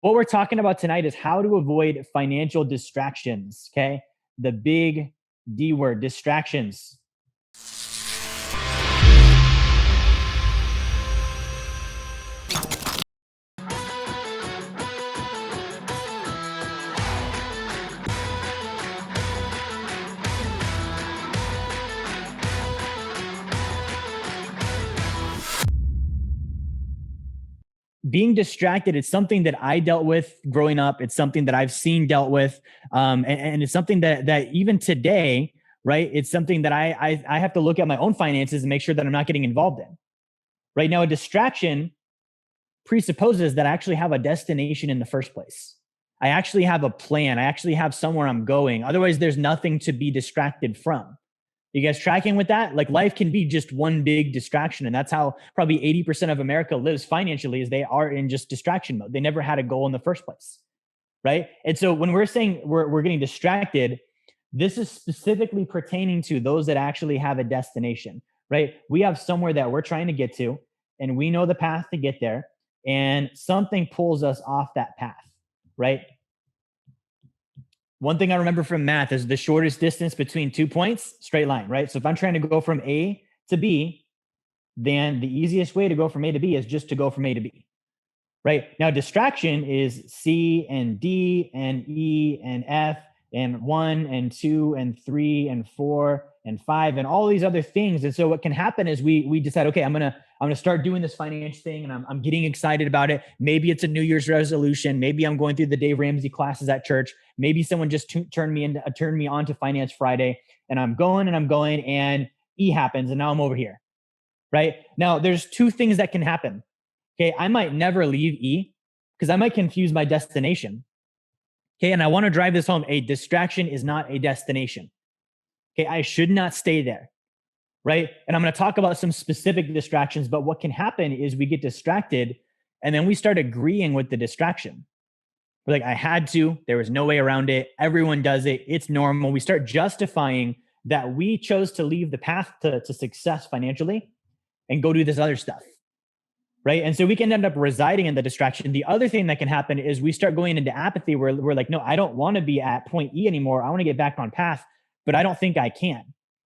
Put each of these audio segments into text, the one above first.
What we're talking about tonight is how to avoid financial distractions. Okay. The big D word, distractions. Being distracted, it's something that I dealt with growing up. It's something that I've seen dealt with. And it's something that even today, right? It's something that I have to look at my own finances and make sure that I'm not getting involved in. Right now, a distraction presupposes that I actually have a destination in the first place. I actually have a plan. I actually have somewhere I'm going. Otherwise, there's nothing to be distracted from. You guys tracking with that? Like life can be just one big distraction. And that's how probably 80% of America lives financially, is they are in just distraction mode. They never had a goal in the first place. Right. And so when we're saying we're getting distracted, this is specifically pertaining to those that actually have a destination, right? We have somewhere that we're trying to get to, and we know the path to get there, and something pulls us off that path, right? One thing I remember from math is the shortest distance between 2 points, straight line, right? So if I'm trying to go from A to B, then the easiest way to go from A to B is just to go from A to B, right? Now, distraction is C and D and E and F and 1 and 2 and 3 and 4 and 5 and all these other things. And so what can happen is we decide, okay, I'm gonna start doing this finance thing, and I'm getting excited about it. Maybe it's a New Year's resolution. Maybe I'm going through the Dave Ramsey classes at church. Maybe someone just turned me on to Finance Friday, and I'm going and E happens, and now I'm over here, right? Now there's two things that can happen. Okay, I might never leave E because I might confuse my destination. Okay, and I want to drive this home. A distraction is not a destination. Okay, I should not stay there, right? And I'm going to talk about some specific distractions, but what can happen is we get distracted and then we start agreeing with the distraction. We're like, I had to, there was no way around it. Everyone does it. It's normal. We start justifying that we chose to leave the path to success financially and go do this other stuff. Right. And so we can end up residing in the distraction. The other thing that can happen is we start going into apathy where we're like, no, I don't want to be at point E anymore. I want to get back on path, but I don't think I can.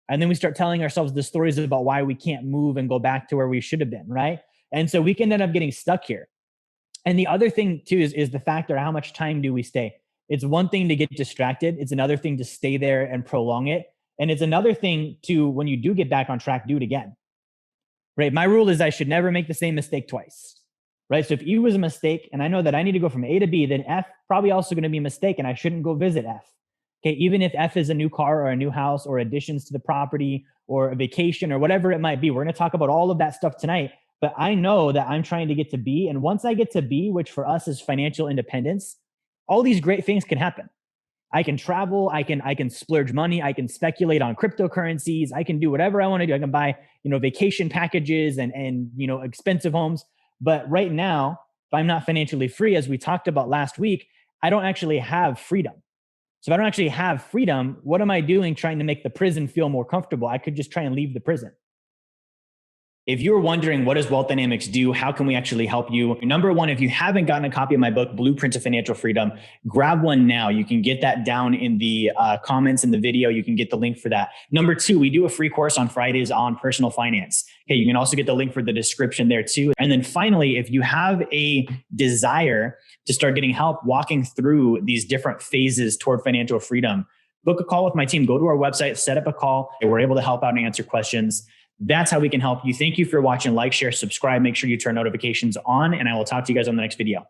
And then we start telling ourselves the stories about why we can't move and go back to where we should have been. Right. And so we can end up getting stuck here. And the other thing too is the factor, how much time do we stay? It's one thing to get distracted. It's another thing to stay there and prolong it. And it's another thing to, when you do get back on track, do it again. Right. My rule is I should never make the same mistake twice. Right. So if E was a mistake and I know that I need to go from A to B, then F probably also going to be a mistake and I shouldn't go visit F. Okay. Even if F is a new car or a new house or additions to the property or a vacation or whatever it might be. We're going to talk about all of that stuff tonight. But I know that I'm trying to get to B. And once I get to B, which for us is financial independence, all these great things can happen. I can travel, I can splurge money, I can speculate on cryptocurrencies, I can do whatever I want to do. I can buy, vacation packages and expensive homes. But right now, if I'm not financially free, as we talked about last week, I don't actually have freedom. So if I don't actually have freedom, what am I doing trying to make the prison feel more comfortable? I could just try and leave the prison. If you're wondering, what does Wealth Dynamics do? How can we actually help you? Number one, if you haven't gotten a copy of my book, Blueprint to Financial Freedom, grab one now. You can get that down in the comments in the video. You can get the link for that. Number two, we do a free course on Fridays on personal finance. Okay, you can also get the link for the description there too. And then finally, if you have a desire to start getting help walking through these different phases toward financial freedom, book a call with my team. Go to our website, set up a call. We're able to help out and answer questions. That's how we can help you. Thank you for watching. Like, share, subscribe. Make sure you turn notifications on, and I will talk to you guys on the next video.